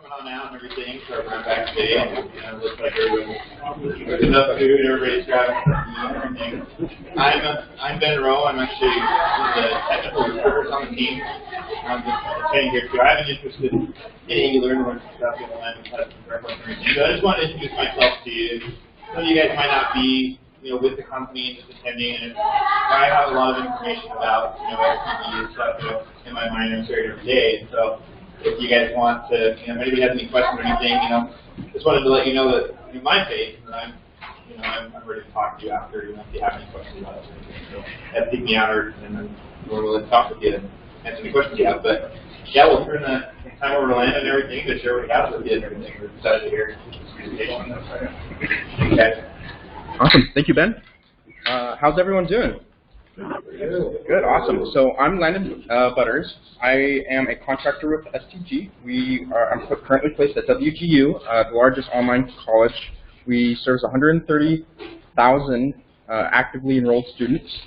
coming on out and everything, so I'm back today, and it looks like everyone's cooking up food, everybody's grabbing everything. I'm Ben Rowe. I'm actually one of the technical recruiters on the team. I'm just attending here too. I have an interest in Angular and learning stuff in the language and everything. So I just wanted to introduce myself to you. Some of you guys might not be, with the company and just attending, and I have a lot of information about, SDG stuff in my mind. I'm sharing every day, and so if you guys want to, if anybody has any questions or anything, just wanted to let you know that in my face, and I'm ready to talk to you after, if you have any questions about it. So pick me out, and then we're willing to talk with you and answer any questions you have. But yeah, we'll turn the time over to Landon and everything to share what he has with you and everything. We're excited to hear this presentation. Okay. Awesome. Thank you, Ben. How's everyone doing? Good. Awesome. So I'm Landon Buttars. I am a contractor with STG. I'm currently placed at WGU, the largest online college. We serve 130,000 actively enrolled students.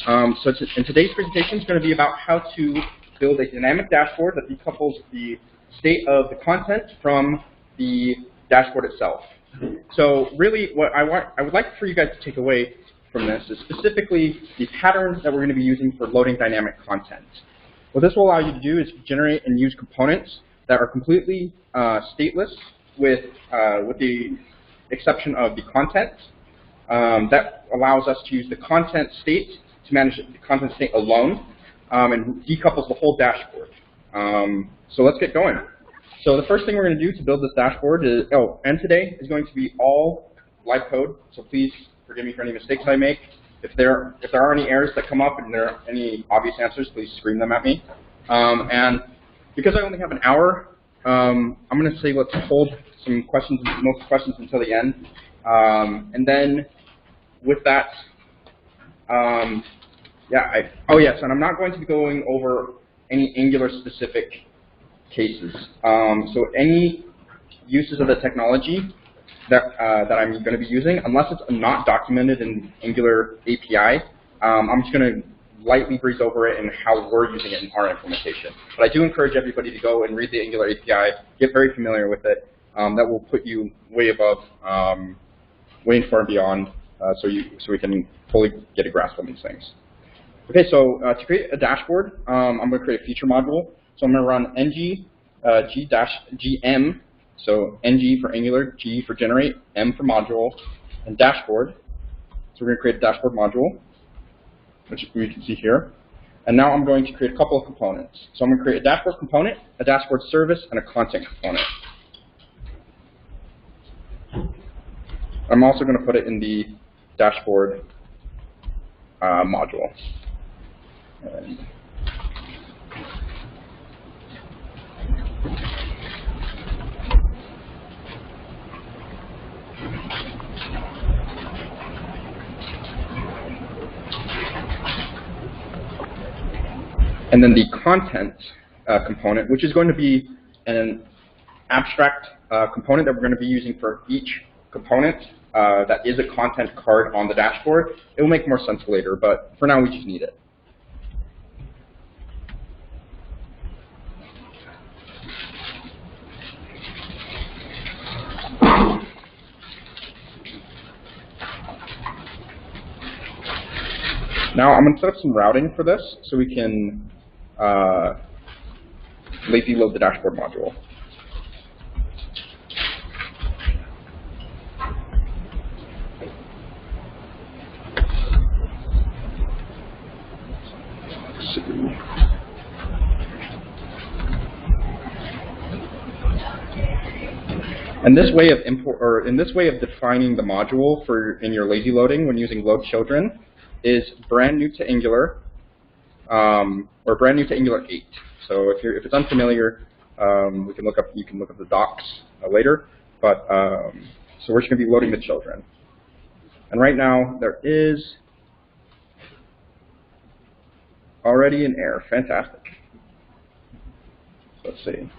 So today's presentation is going to be about how to build a dynamic dashboard that decouples the state of the content from the dashboard itself. So really what I would like for you guys to take away from this is specifically the patterns that we're going to be using for loading dynamic content. What this will allow you to do is generate and use components that are completely stateless with the exception of the content. That allows us to use the content state to manage the content state alone and decouples the whole dashboard. So let's get going. So the first thing we're going to do to build this dashboard is, and today is going to be all live code, so please forgive me for any mistakes I make. If there are any errors that come up and there are any obvious answers, please scream them at me. And because I only have an hour, I'm going to say let's hold most questions until the end. And then with that, yes, and I'm not going to be going over any Angular specific cases. So any uses of the technology that I'm going to be using, unless it's not documented in Angular API, I'm just going to lightly breeze over it and how we're using it in our implementation. But I do encourage everybody to go and read the Angular API, get very familiar with it. That will put you way above, way far and beyond, so we can fully get a grasp on these things. Okay, so to create a dashboard, I'm going to create a feature module. So I'm going to run ng g-gm, so ng for Angular, g for generate, m for module, and dashboard. So we're going to create a dashboard module, which we can see here. And now I'm going to create a couple of components. So I'm going to create a dashboard component, a dashboard service, and a content component. I'm also going to put it in the dashboard module. And then the content component, which is going to be an abstract component that we're going to be using for each component that is a content card on the dashboard. It will make more sense later, but for now we just need it. Now I'm going to set up some routing for this so we can lazy load the dashboard module. And this way of defining the module in your lazy loading when using load children is brand new to Angular, or brand new to Angular 8. So if it's unfamiliar, you can look up the docs later. But so we're just going to be loading the children. And right now there is already an error. Fantastic. So let's see.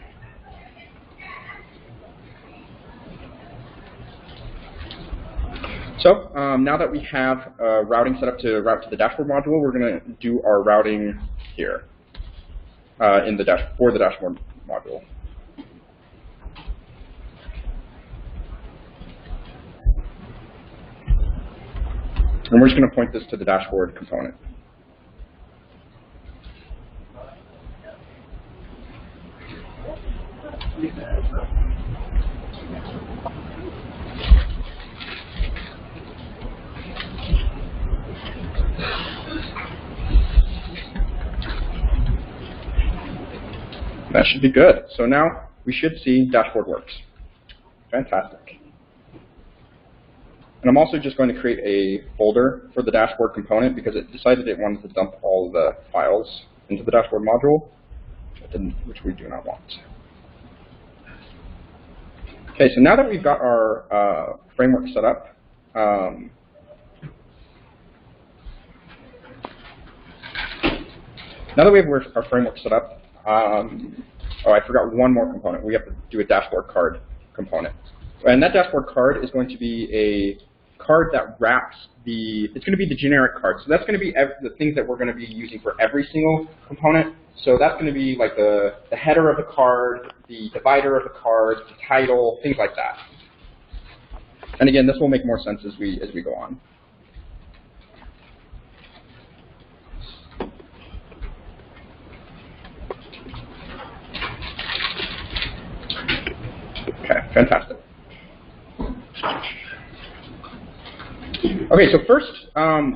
So now that we have routing set up to route to the dashboard module, we're going to do our routing here for the dashboard module. And we're just going to point this to the dashboard component. That should be good. So now we should see dashboard works. Fantastic. And I'm also just going to create a folder for the dashboard component because it decided it wanted to dump all of the files into the dashboard module, which we do not want. Okay, so now that we've got our framework set up, now that we have our framework set up, oh, I forgot one more component. We have to do a dashboard card component. And that dashboard card is going to be a card that wraps it's going to be the generic card. So that's going to be the things that we're going to be using for every single component. So that's going to be like the header of the card, the divider of the card, the title, things like that. And again, this will make more sense as we go on. Okay, fantastic. Okay, so first,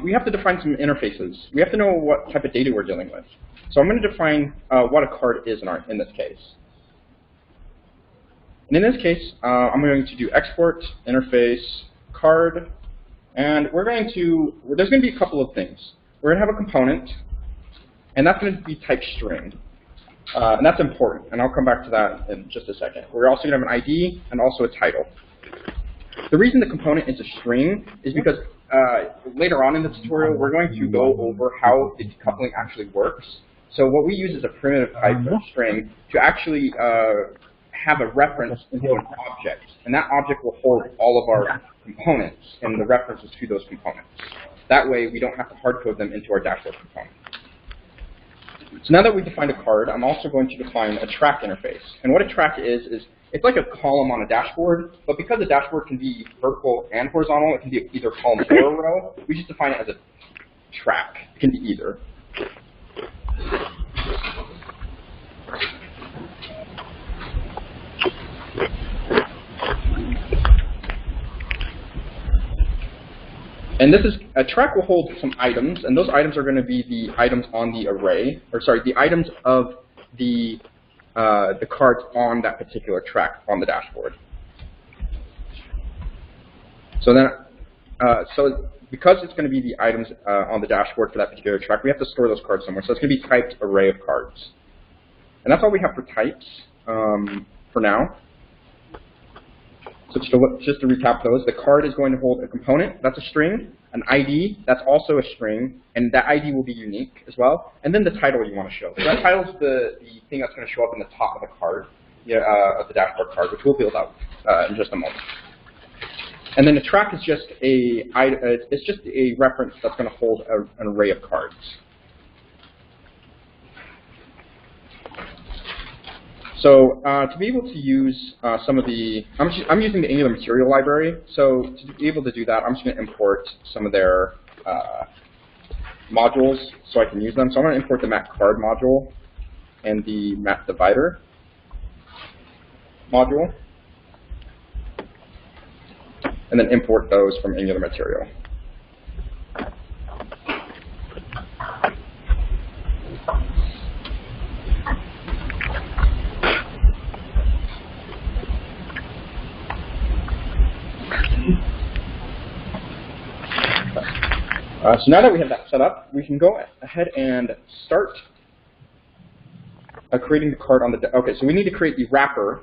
we have to define some interfaces. We have to know what type of data we're dealing with. So I'm going to define what a card is in this case. And in this case, I'm going to do export, interface, card, and there's going to be a couple of things. We're going to have a component, and that's going to be type string. And that's important, and I'll come back to that in just a second. We're also going to have an ID and also a title. The reason the component is a string is because later on in the tutorial, we're going to go over how the decoupling actually works. So what we use is a primitive type of string to actually have a reference into an object. And that object will hold all of our components and the references to those components. That way, we don't have to hard code them into our dashboard component. So now that we've defined a card, I'm also going to define a track interface. And what a track is it's like a column on a dashboard, but because a dashboard can be vertical and horizontal, it can be either column or a row, we just define it as a track. It can be either. And a track will hold some items, and those items are going to be the items on the array, or sorry, the items of the cards on that particular track on the dashboard. So then, because it's going to be the items on the dashboard for that particular track, we have to store those cards somewhere. So it's going to be typed array of cards. And that's all we have for types for now. So just to recap those, the card is going to hold a component, that's a string, an ID, that's also a string, and that ID will be unique as well, and then the title you want to show. So that title is the thing that's going to show up in the top of the card, of the dashboard card, which we'll build out in just a moment. And then the track is just it's just a reference that's going to hold an array of cards. So to be able to use some of the, I'm using the Angular material library. So to be able to do that, I'm just going to import some of their modules so I can use them. So I'm going to import the map card module and the map divider module, and then import those from Angular material. So now that we have that set up, we can go ahead and start creating the card on the, okay, so we need to create the wrapper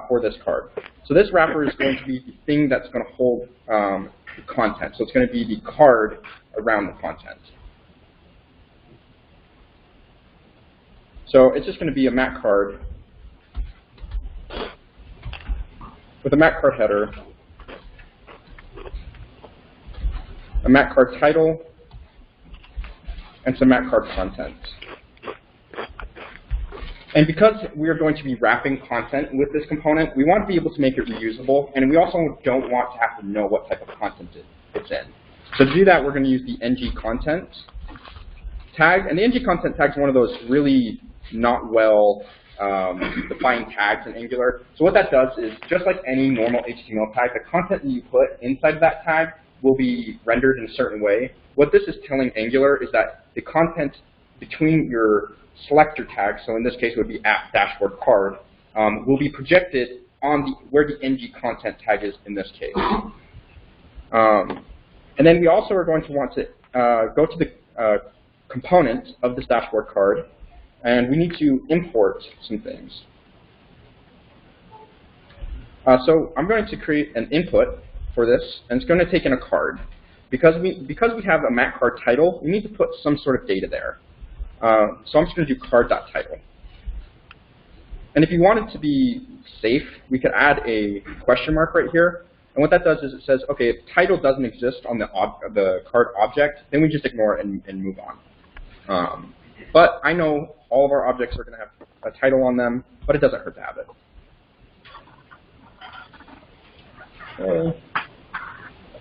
for this card. So this wrapper is going to be the thing that's going to hold the content. So it's going to be the card around the content. So it's just going to be a mat card with a mat card header, a mat card title, and some mat card content. And because we are going to be wrapping content with this component, we want to be able to make it reusable, and we also don't want to have to know what type of content it's in. So to do that, we're going to use the ng-content tag. And the ng-content tag is one of those really not well defined tags in Angular. So what that does is, just like any normal HTML tag, the content that you put inside of that tag will be rendered in a certain way. What this is telling Angular is that the content between your selector tags, so in this case it would be app dashboard card, will be projected on where the ng-content tag is in this case. And then we also are going to want to go to the component of this dashboard card, and we need to import some things. So I'm going to create an input for this, and it's going to take in a card. Because we have a mat card title, we need to put some sort of data there. So I'm just going to do card.title. And if you want it to be safe, we could add a question mark right here. And what that does is it says, okay, if title doesn't exist on the card object, then we just ignore it and move on. But I know all of our objects are going to have a title on them, but it doesn't hurt to have it.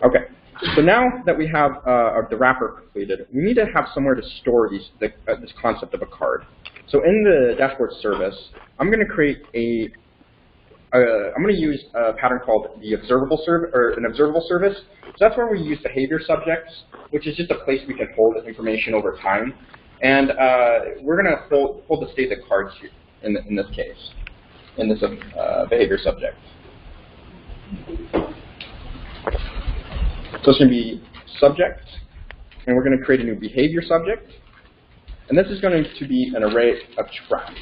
Okay, so now that we have the wrapper completed, we need to have somewhere to store this concept of a card. So in the dashboard service, I'm going to create I'm going to use a pattern called the observable service, or an observable service. So that's where we use behavior subjects, which is just a place we can hold information over time. And we're going to hold the state of the cards here in this case, in this behavior subject. So it's going to be subject, and we're going to create a new behavior subject. And this is going to be an array of tracks.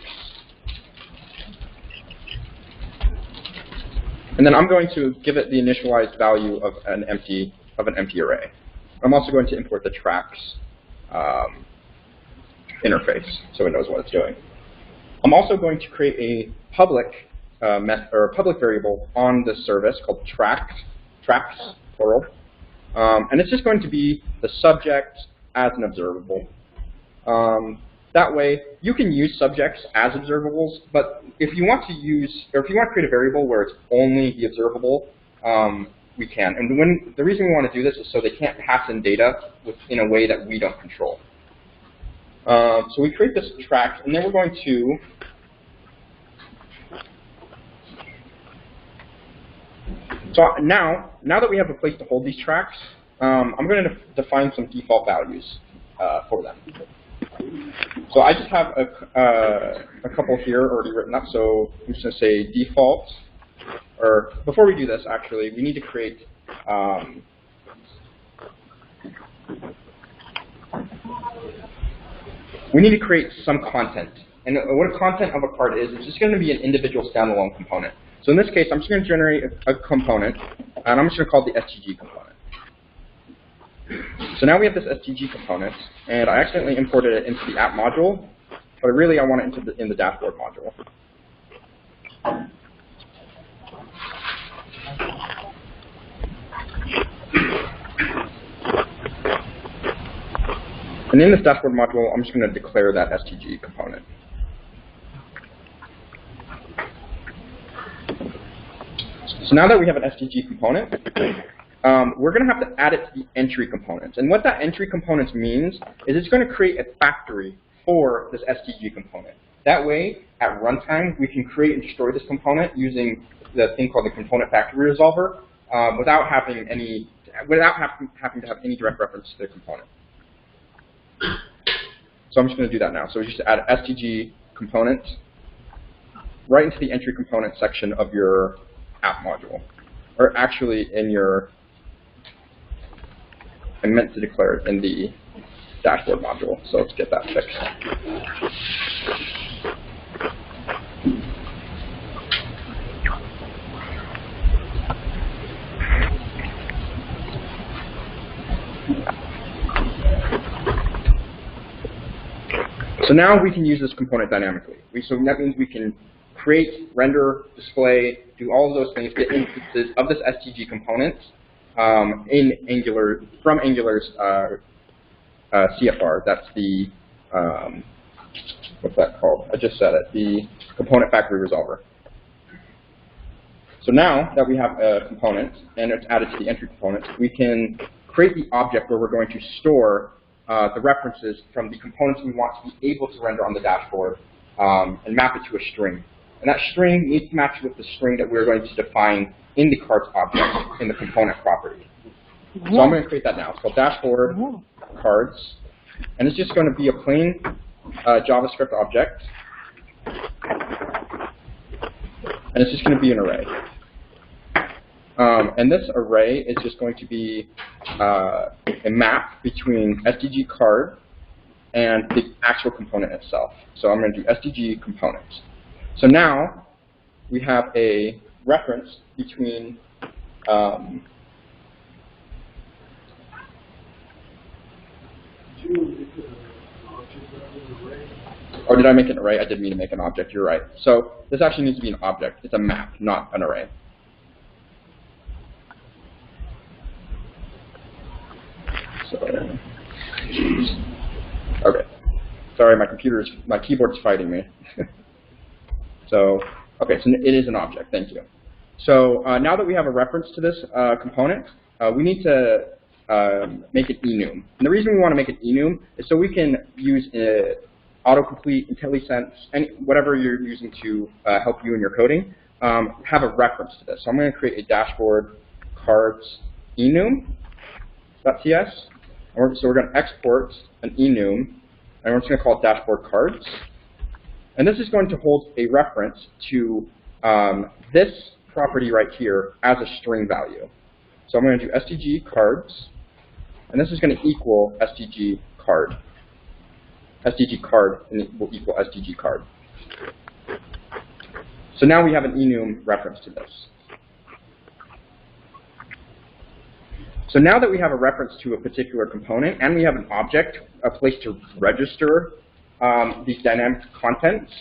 And then I'm going to give it the initialized value of an empty array. I'm also going to import the tracks interface so it knows what it's doing. I'm also going to create a public public variable on this service called tracks, plural. And it's just going to be the subject as an observable. That way, you can use subjects as observables, but if you want to create a variable where it's only the observable, we can. And the reason we want to do this is so they can't pass in data in a way that we don't control. So we create this track, and then we're going to now that we have a place to hold these tracks, I'm going to define some default values for them. So I just have a couple here already written up, so I'm just going to say default, or before we do this, actually, we need to create some content. And what a content of a card is, it's just going to be an individual standalone component. So in this case, I'm just going to generate a component, and I'm just going to call it the STG component. So now we have this STG component, and I accidentally imported it into the app module, but really I want it in the dashboard module. And in this dashboard module, I'm just going to declare that STG component. So now that we have an STG component, we're going to have to add it to the entry component. And what that entry component means is it's going to create a factory for this STG component. That way, at runtime, we can create and destroy this component using the thing called the component factory resolver without having to have any direct reference to the component. So I'm just going to do that now. So we just add STG component right into the entry component section of your app module, or actually in your. I meant to declare it in the dashboard module, so let's get that fixed. So now we can use this component dynamically. So that means we can create, render, display, do all of those things, get instances of this STG component in Angular, from Angular's CFR. That's the, what's that called? I just said it, the component factory resolver. So now that we have a component and it's added to the entry component, we can create the object where we're going to store the references from the components we want to be able to render on the dashboard and map it to a string. And that string needs to match with the string that we're going to define in the cards object in the component property. So I'm going to create that now. It's called dashboard cards. And it's just going to be a plain JavaScript object. And it's just going to be an array. And this array is just going to be a map between SDG card and the actual component itself. So I'm going to do SDG component. So now we have a reference between or did I make an array? I did mean to make an object. You're right. So this actually needs to be an object. It's a map, not an array. So, okay. Sorry, my keyboard's fighting me. So, okay, so it is an object. Thank you. So now that we have a reference to this component, we need to make it enum. And the reason we want to make it enum is so we can use autocomplete, IntelliSense, whatever you're using to help you in your coding, have a reference to this. So I'm going to create a dashboard cards enum.ts. So we're going to export an enum, and we're just going to call it dashboard cards. And this is going to hold a reference to this property right here as a string value. So I'm going to do SDG cards, and this is going to equal SDG card. SDG card will equal SDG card. So now we have an enum reference to this. So now that we have a reference to a particular component and we have an object, a place to register these dynamic contents,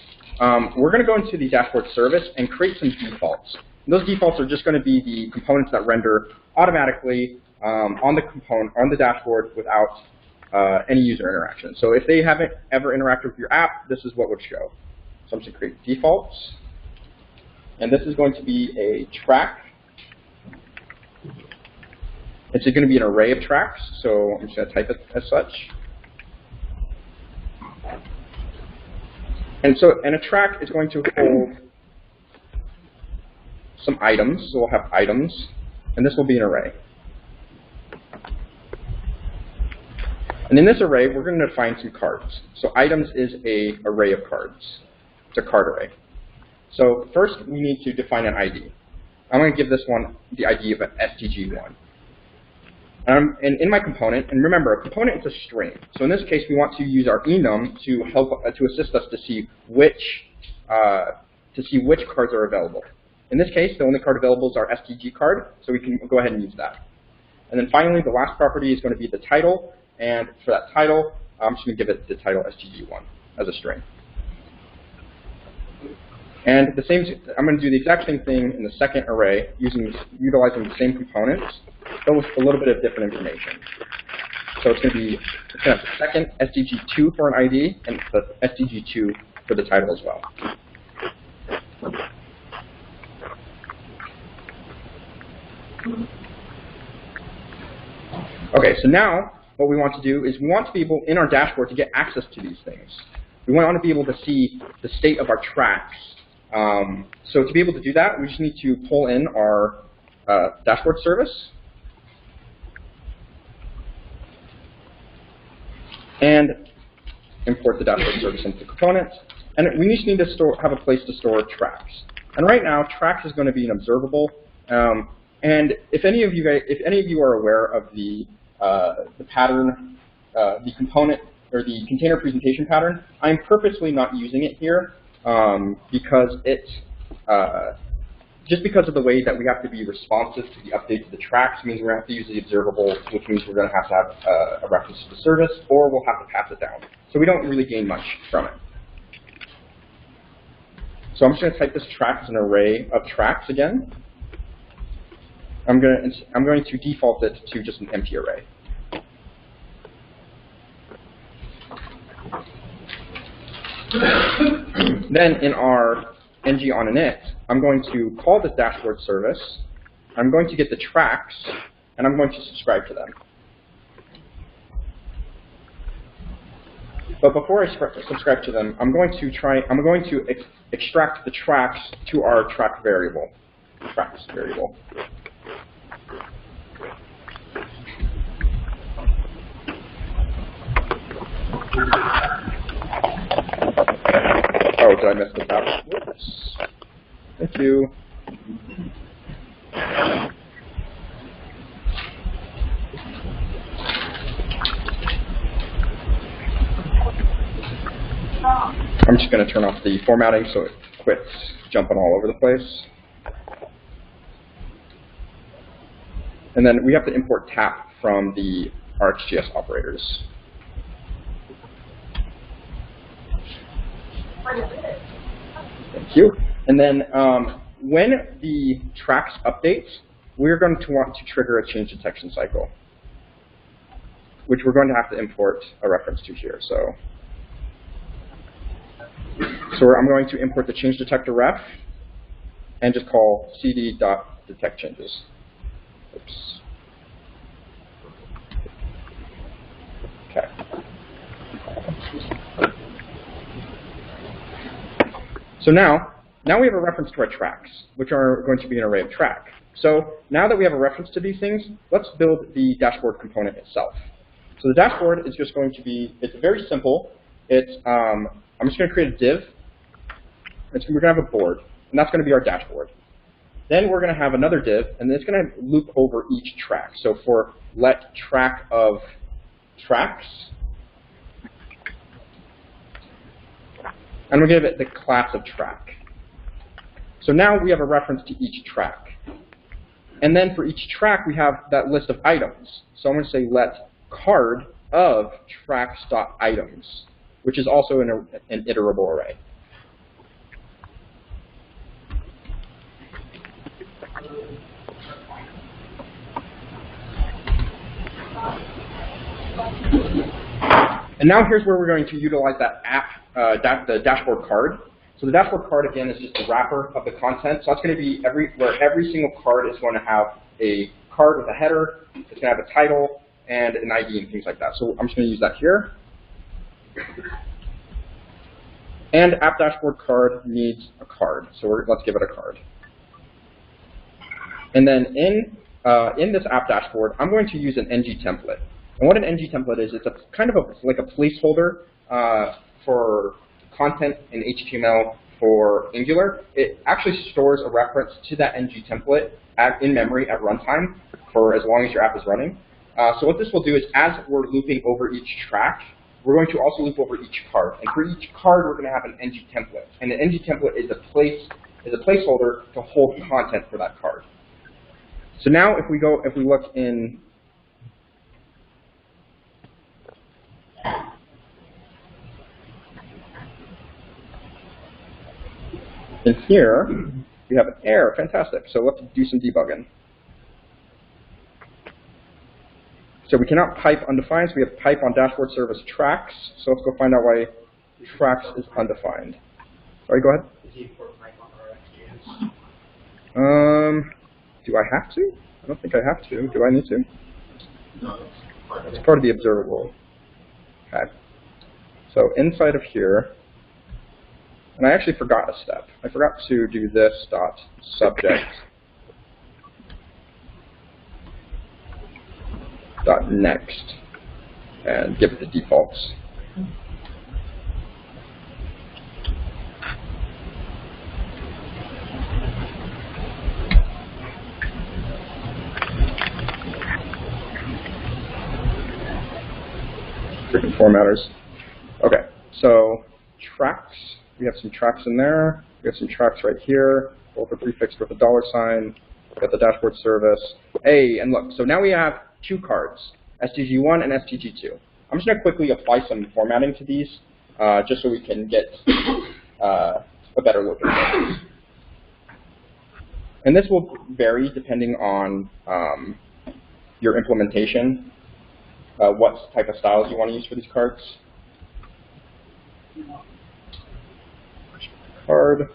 we're going to go into the dashboard service and create some defaults. And those defaults are just going to be the components that render automatically on the dashboard without any user interaction. So if they haven't ever interacted with your app, this is what would show. So I'm just going to create defaults. And this is going to be a track. It's going to be an array of tracks, so I'm just going to type it as such. And a track is going to hold some items, so we'll have items, and this will be an array. And in this array, we're going to define some cards. So items is an array of cards. It's a card array. So first, we need to define an ID. I'm going to give this one the ID of an SDG1. And in my component, and remember, a component is a string. So in this case, we want to use our enum to help to assist us to see which cards are available. In this case, the only card available is our SDG card, so we can go ahead and use that. And then finally, the last property is going to be the title. And for that title, I'm just going to give it the title SDG1 as a string. And I'm going to do the exact same thing in the second array, utilizing the same components, but with a little bit of different information. So it's going to have the second SDG2 for an ID, and the SDG2 for the title as well. Okay, so now what we want to do is we want to be able, in our dashboard, to get access to these things. We want to be able to see the state of our tracks. So to be able to do that, we just need to pull in our dashboard service and import the dashboard service into the components. And we just need to have a place to store tracks. And right now, tracks is going to be an observable. And if any of you are aware of the pattern, the component or the container presentation pattern, I'm purposely not using it here. Because just because of the way that we have to be responsive to the updates of the tracks means we're going to have to use the observable, which means we're going to have a reference to the service, or we'll have to pass it down. So we don't really gain much from it. So I'm just going to type this track as an array of tracks again. I'm going to default it to just an empty array. Then in our ng on init, I'm going to call this dashboard service. I'm going to get the tracks, and I'm going to subscribe to them. But before I subscribe to them, I'm going to extract the tracks to our track variable. Tracks variable. Oh, did I mess this up? Whoops. Thank you. I'm just going to turn off the formatting so it quits jumping all over the place. And then we have to import tap from the RxJS operators. Thank you. And then when the tracks updates, we're going to want to trigger a change detection cycle, which we're going to have to import a reference to here. So I'm going to import the change detector ref and just call cd.detectChanges. Oops. Okay. So now we have a reference to our tracks, which are going to be an array of track. So now that we have a reference to these things, let's build the dashboard component itself. So the dashboard is just going to be, it's very simple. It's, I'm just going to create a div. We're going to have a board, and that's going to be our dashboard. Then we're going to have another div, and it's going to loop over each track. So for let track of tracks, and we'll give it the class of track. So now we have a reference to each track. And then for each track, we have that list of items. So I'm going to say let card of tracks.items, which is also an iterable array. And now here's where we're going to utilize that the dashboard card. So the dashboard card, again, is just the wrapper of the content. So that's going to be where every single card is going to have a card with a header. It's going to have a title and an ID and things like that. So I'm just going to use that here. And app dashboard card needs a card. So let's give it a card. And then in this app dashboard, I'm going to use an ng template. And what an ng template is, it's a kind of like a placeholder for content in HTML for Angular. It actually stores a reference to that ng template in memory at runtime for as long as your app is running. So what this will do is, as we're looping over each track, we're going to also loop over each card. And for each card, we're going to have an ng template. And an ng template is a placeholder to hold content for that card. So now if we look in here, we have an error. Fantastic. So let's do some debugging. So we cannot pipe undefined, so we have pipe on dashboard service tracks. So let's go find out why tracks is undefined. Sorry, go ahead. Do I have to? I don't think I have to. Do I need to? No, it's part of the observable. Okay. So inside of here, and I actually forgot a step. I forgot to do this dot subject dot next and give it the defaults. Freaking formatters. Okay, so tracks. We have some tracks in there. We have some tracks right here. Both are prefixed with a $sign. We got the dashboard service. Hey, and look, so now we have two cards, STG1 and STG2. I'm just going to quickly apply some formatting to these, just so we can get a better look at things. And this will vary depending on your implementation, what type of styles you want to use for these cards. Card.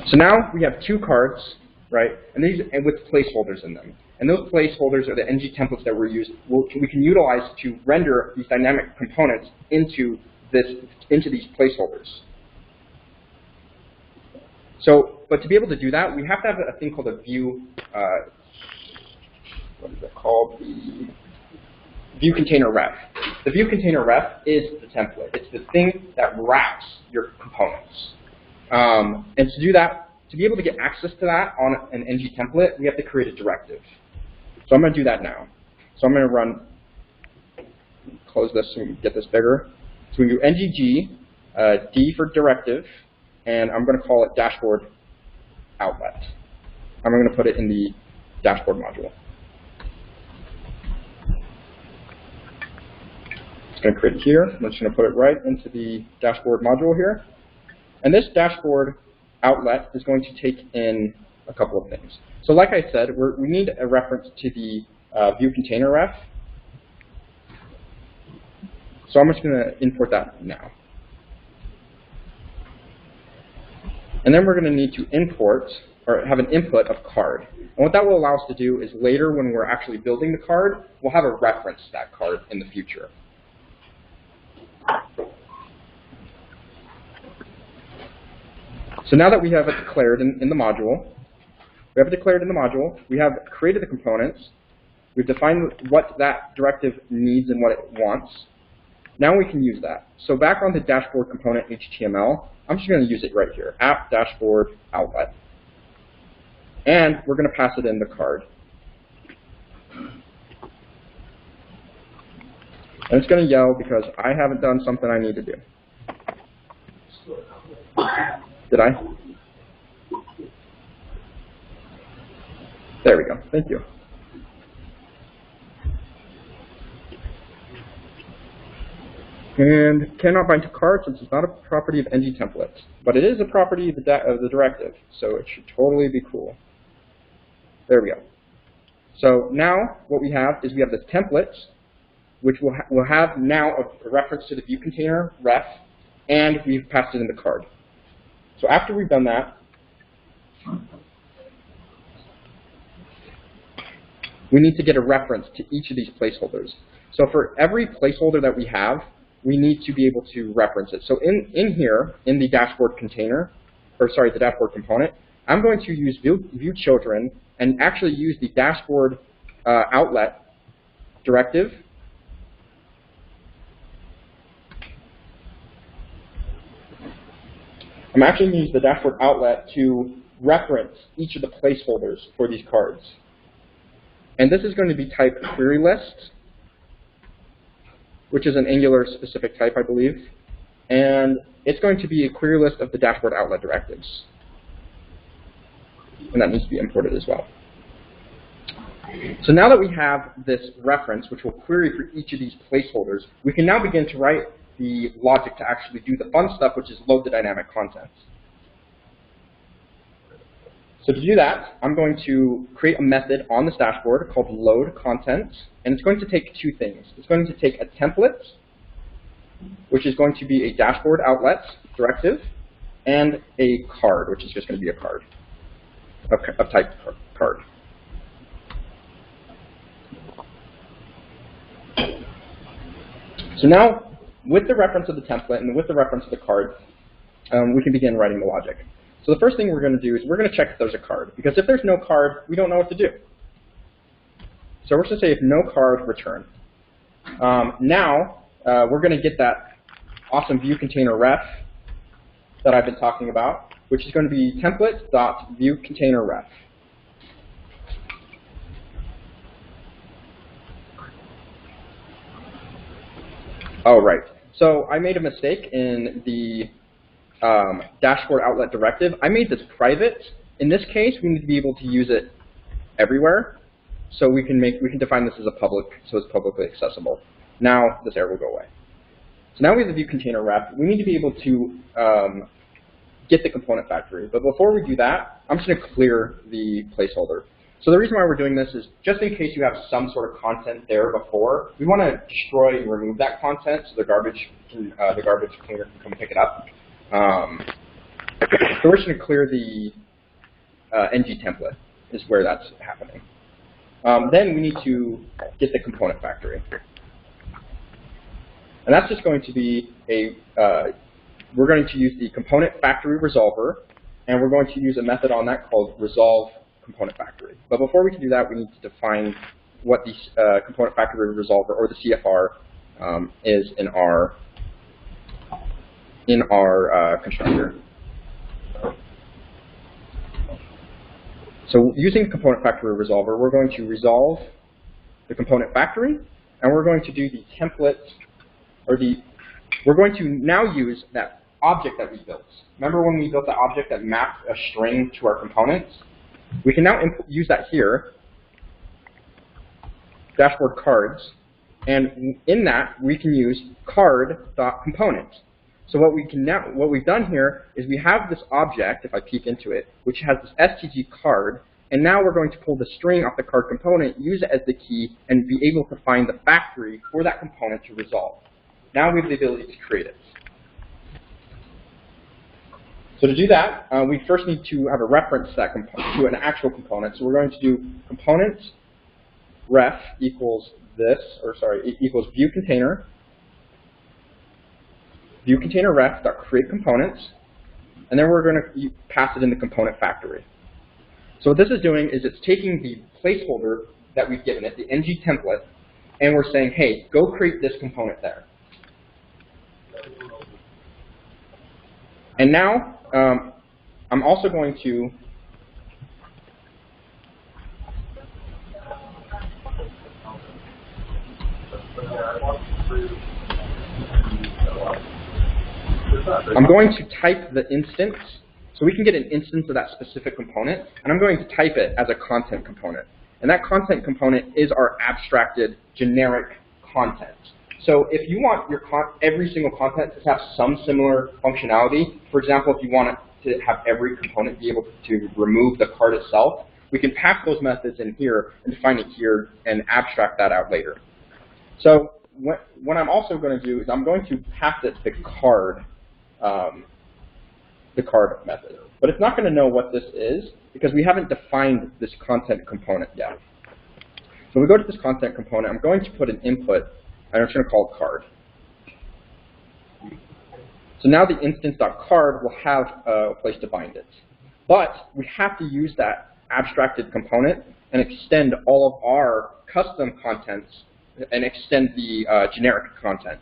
So now we have two cards, right? And these with placeholders in them. And those placeholders are the ng templates that we can utilize to render these dynamic components into these placeholders. So, but to be able to do that, we have to have a thing called a view. What is it called? The view container ref. The view container ref is the template. It's the thing that wraps your components. And to do that, to be able to get access to that on an ng template, we have to create a directive. So I'm going to do that now. So I'm going to run, close this so we can get this bigger. So we do ngg, d for directive, and I'm going to call it dashboard outlet. I'm going to put it in the dashboard module. It's going to create it here. I'm just going to put it right into the dashboard module here. And this dashboard outlet is going to take in a couple of things. So like I said, we need a reference to the view container ref. So I'm just going to import that now. And then we're going to need to import, or have an input of card. And what that will allow us to do is later when we're actually building the card, we'll have a reference to that card in the future. So now that we have it declared in the module, we have created the components, we've defined what that directive needs and what it wants. Now we can use that. So back on the dashboard component HTML, I'm just going to use it right here, app dashboard outlet. And we're going to pass it in the card. And it's going to yell because I haven't done something I need to do. Did I? There we go. Thank you. And cannot bind to card since it's not a property of ng templates, but it is a property of the directive, so it should totally be cool. There we go. So now what we have is we have this templates, which will have now a reference to the view container ref, and we've passed it in the card. So after we've done that, we need to get a reference to each of these placeholders. So for every placeholder that we have, we need to be able to reference it. So in here, in the dashboard container, or sorry, the dashboard component, I'm going to use view children and actually use the dashboard outlet directive. I'm actually going to use the dashboard outlet to reference each of the placeholders for these cards. And this is going to be type query list, which is an Angular specific type, I believe. And it's going to be a query list of the dashboard outlet directives. And that needs to be imported as well. So now that we have this reference, which will query for each of these placeholders, we can now begin to write the logic to actually do the fun stuff, which is load the dynamic contents. So to do that, I'm going to create a method on this dashboard called load content, and it's going to take two things. It's going to take a template, which is going to be a dashboard outlet directive, and a card, which is just going to be a card, of type card. So now, with the reference of the template and with the reference of the card, we can begin writing the logic. So the first thing we're going to do is we're going to check if there's a card, because if there's no card, we don't know what to do. So we're going to say if no card, return. Now, we're going to get that awesome view container ref that I've been talking about, which is going to be template.viewContainerRef. Oh, right. So I made a mistake in the dashboard outlet directive. I made this private. In this case, we need to be able to use it everywhere. So we can define this as a public, so it's publicly accessible. Now this error will go away. So now we have the view container ref. We need to be able to get the component factory. But before we do that, I'm just going to clear the placeholder. So the reason why we're doing this is just in case you have some sort of content there before, we want to destroy and remove that content so the garbage cleaner can come pick it up. So we're just going to clear the ng template is where that's happening. then we need to get the component factory. And that's just going to be we're going to use the component factory resolver, and we're going to use a method on that called resolve component factory. But before we can do that, we need to define what the component factory resolver, or the CFR, is in our constructor. So using component factory resolver, we're going to resolve the component factory, and we're going to do the template, we're going to now use that object that we built. Remember when we built the object that mapped a string to our components? We can now use that here, dashboard cards, and in that we can use card.component. So what we've done here is we have this object, if I peek into it, which has this STG card, and now we're going to pull the string off the card component, use it as the key, and be able to find the factory for that component to resolve. Now we have the ability to create it. So to do that, we first need to have a reference that to an actual component. So we're going to do component ref equals equals view container ref dot create components, and then we're going to pass it in the component factory. So what this is doing is it's taking the placeholder that we've given it, the ng template, and we're saying, hey, go create this component there. And now I'm also going to type the instance, so we can get an instance of that specific component, and I'm going to type it as a content component. And that content component is our abstracted generic content. So if you want your every single content to have some similar functionality, for example, if you want it to have every component be able to remove the card itself, we can pack those methods in here and define it here and abstract that out later. So what I'm also going to do is I'm going to pass it the card method. But it's not going to know what this is because we haven't defined this content component yet. So we go to this content component, I'm going to put an input, and I'm just going to call it card. So now the instance.card will have a place to bind it. But we have to use that abstracted component and extend all of our custom contents and extend the generic content.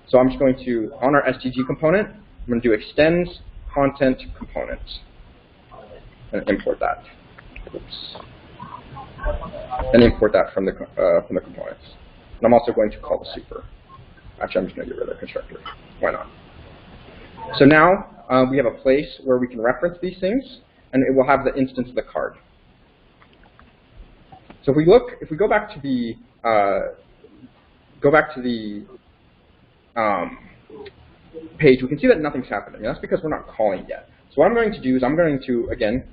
So I'm just going to, on our STG component, I'm going to do extends content components and import that. Oops. And import that from the components. And I'm also going to call the super. Actually, I'm just going to get rid of the constructor. Why not? So now we have a place where we can reference these things, and it will have the instance of the card. So if we go back to the page, we can see that nothing's happening. And that's because we're not calling yet. So what I'm going to do is I'm going to again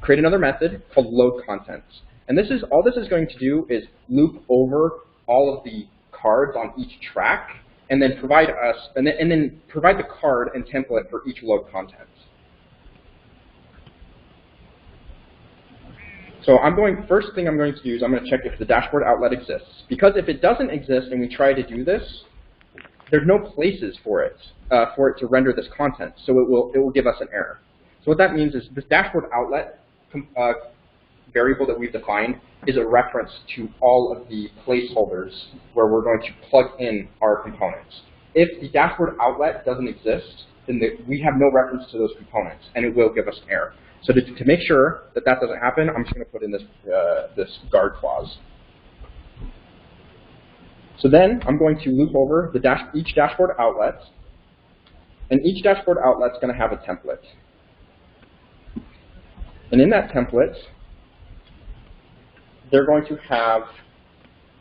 create another method called load contents. And all this is going to do is loop over all of the cards on each track, and then provide the card and template for each load content. So first thing I'm going to do is I'm going to check if the dashboard outlet exists. Because if it doesn't exist and we try to do this, there's no places for it to render this content. So it will give us an error. So what that means is this dashboard outlet variable that we've defined is a reference to all of the placeholders where we're going to plug in our components. If the dashboard outlet doesn't exist, then we have no reference to those components, and it will give us an error. So to make sure that that doesn't happen, I'm just going to put in this guard clause. So then I'm going to loop over each dashboard outlet, and each dashboard outlet is going to have a template. And in that template, they're going to have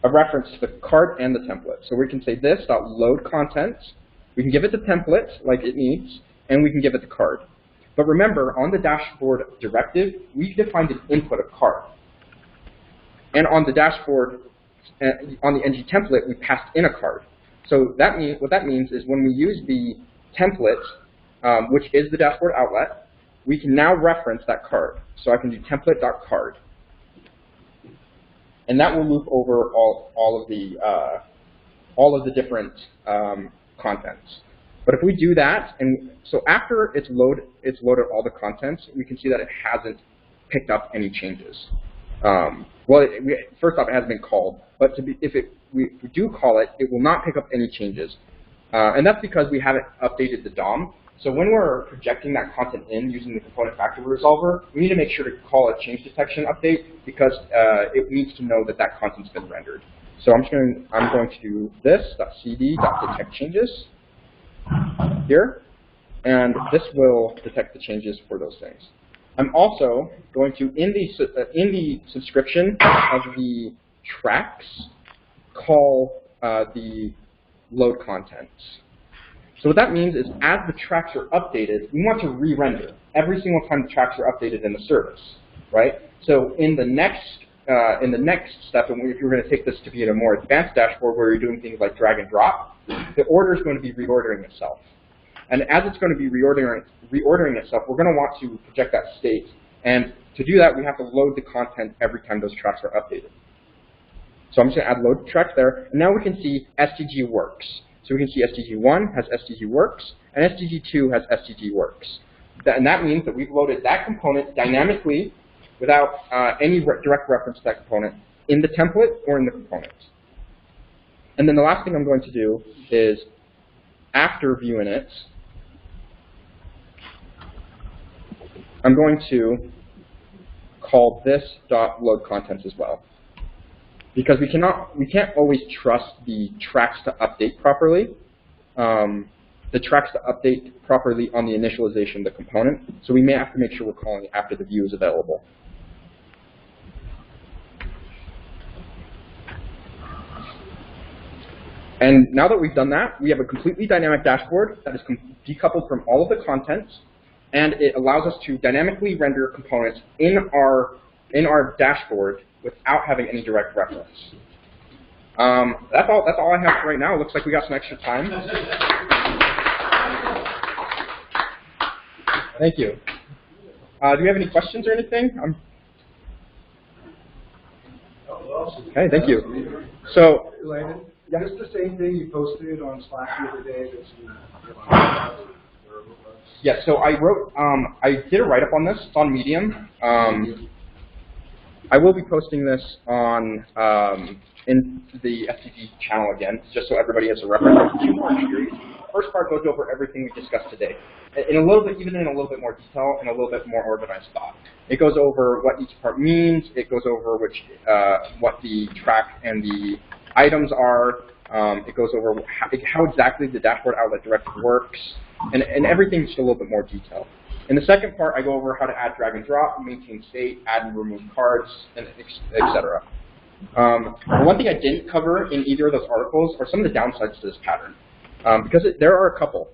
a reference to the card and the template. So we can say this.load content. We can give it the template like it needs, and we can give it the card. But remember, on the dashboard directive, we defined an input of card. And on the dashboard, on the ng template, we passed in a card. So what that means is when we use the template, which is the dashboard outlet, we can now reference that card. So I can do template.card. and that will loop over all of the different contents. But if we do that, and so after it's loaded all the contents, we can see that it hasn't picked up any changes. First off, it hasn't been called, but if we do call it, it will not pick up any changes. And that's because we haven't updated the DOM. So when we're projecting that content in using the component factor resolver, we need to make sure to call a change detection update because it needs to know that that content's been rendered. So I'm going to do this.cd.detect changes here, and this will detect the changes for those things. I'm also going to, in the subscription of the tracks, call the load contents. So what that means is as the tracks are updated, we want to re-render every single time the tracks are updated in the service, right? So in the next step, and if you're going to take this to be in a more advanced dashboard where you're doing things like drag and drop, the order is going to be reordering itself. And as it's going to be reordering itself, we're going to want to project that state. And to do that, we have to load the content every time those tracks are updated. So I'm just going to add load tracks there. And now we can see STG works. So we can see STG1 has STG works, and STG2 has STG works. And that means that we've loaded that component dynamically without any direct reference to that component in the template or in the component. And then the last thing I'm going to do is, after view init, I'm going to call this .load contents as well. Because we can't always trust the tracks to update properly. The tracks to update properly on the initialization of the component. So we may have to make sure we're calling it after the view is available. And now that we've done that, we have a completely dynamic dashboard that is decoupled from all of the contents, and it allows us to dynamically render components in our dashboard without having any direct reference. That's all I have for right now. It looks like we got some extra time. Thank you. Do you have any questions or anything? Okay, thank you. So, Landon, yeah. is this the same thing you posted on Slack the other day? Yeah, so I did a write-up on this. It's on Medium. I will be posting this on in the STG channel again, just so everybody has a reference. There's 2 more series. The first part goes over everything we discussed today, even in a little bit more detail and a little bit more organized thought. It goes over what each part means. It goes over what the track and the items are. It goes over how exactly the dashboard outlet director works, and everything just a little bit more detail. In the second part, I go over how to add drag and drop, maintain state, add and remove cards, and etc. The one thing I didn't cover in either of those articles are some of the downsides to this pattern, because there are a couple.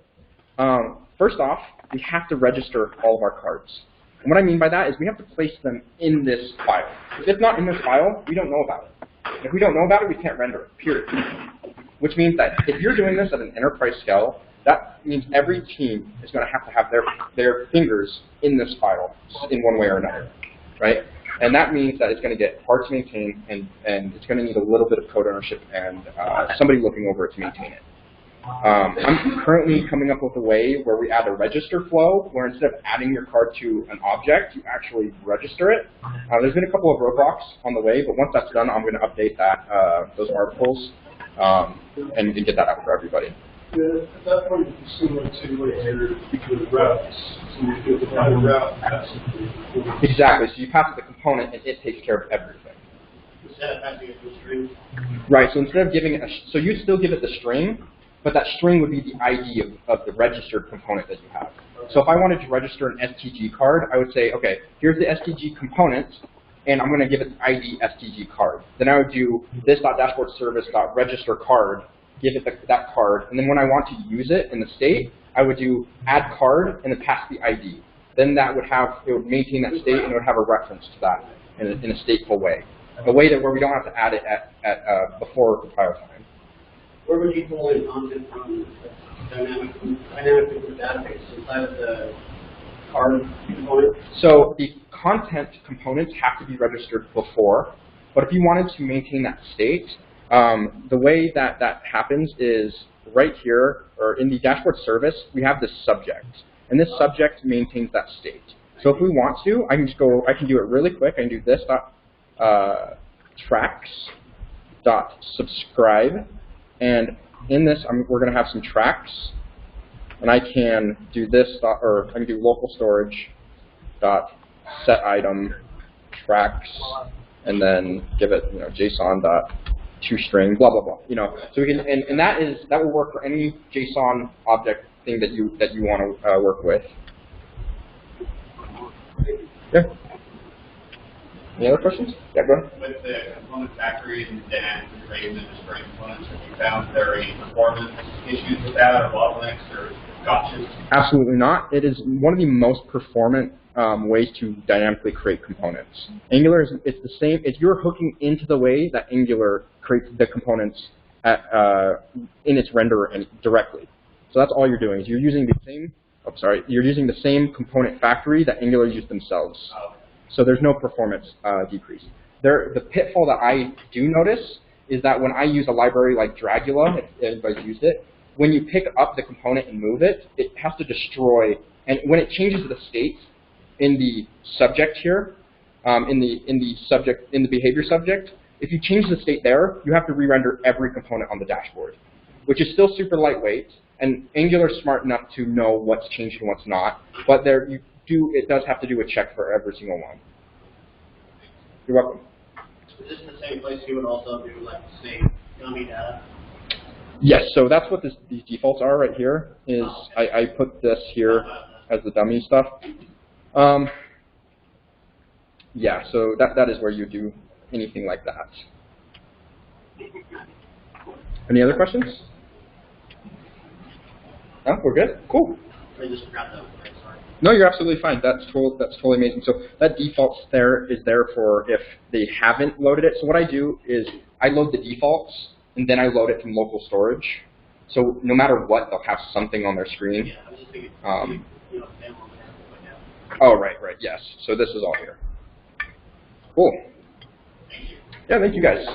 First off, we have to register all of our cards. And what I mean by that is we have to place them in this file. If it's not in this file, we don't know about it. If we don't know about it, we can't render it, period. Which means that if you're doing this at an enterprise scale, that means every team is going to have their fingers in this file in one way or another, right? And that means that it's going to get hard to maintain, and it's going to need a little bit of code ownership and somebody looking over it to maintain it. I'm currently coming up with a way where we add a register flow, where instead of adding your card to an object, you actually register it. There's been a couple of roadblocks on the way, but once that's done, I'm going to update those articles and get that out for everybody. Yeah, at that point, it's similar to your routes. So you get the route passing. Exactly. So you pass the component, and it takes care of everything. Instead of passing it to a string. Right. So instead of giving it, so you still give it the string, but that string would be the ID of the registered component that you have. So if I wanted to register an STG card, I would say, okay, here's the STG component, and I'm going to give it the ID STG card. Then I would do this.dashboardservice.register card, give it that card, and then when I want to use it in the state, I would do add card and then pass the ID. Then it would maintain that state and it would have a reference to that in a stateful way. A way where we don't have to add it at before compile time. Where would you pull in content from dynamic database inside of the card component? So the content components have to be registered before. But if you wanted to maintain that state, the way that that happens is right here, or in the dashboard service, we have this subject. And this subject maintains that state. So if we want to, I can just go, I can do it really quick. I can do this tracks.subscribe. And in this, we're going to have some tracks. And I can do this, or I can do local storage dot set item tracks, and then give it, JSON dot toString, blah blah blah. So we can, and that will work for any JSON object thing that you want to work with. Yeah. Any other questions? Yeah, go ahead. With the component factories and dynamic integration and display components, have you found there are any performance issues with that, or bottlenecks, or gotchas? Absolutely not. It is one of the most performant ways to dynamically create components. Angular it's the same. If you're hooking into the way that Angular creates the components in its renderer directly. So that's all you're doing. Is you're using the same. You're using the same component factory that Angular used themselves. Oh. So there's no performance decrease. The pitfall that I do notice is that when I use a library like Dragula, if anybody's used it, when you pick up the component and move it, it has to destroy. And when it changes the state in the subject here, in the behavior subject, if you change the state there, you have to re-render every component on the dashboard, which is still super lightweight. And Angular is smart enough to know what's changed and what's not. But it does have to do a check for every single one. You're welcome. Is this the same place you would also do like save dummy data? Yes, so that's what these defaults are right here. Is I put this here as the dummy stuff. Yeah, so that is where you do anything like that. Any other questions? No, we're good. Cool. I just forgot that. Sorry. No, you're absolutely fine. That's totally amazing. So that defaults is there for if they haven't loaded it. So what I do is I load the defaults and then I load it from local storage. So no matter what, they'll have something on their screen. Yeah, I was just thinking. Oh, right, yes. So this is all here. Cool. Thank you. Yeah, thank you guys.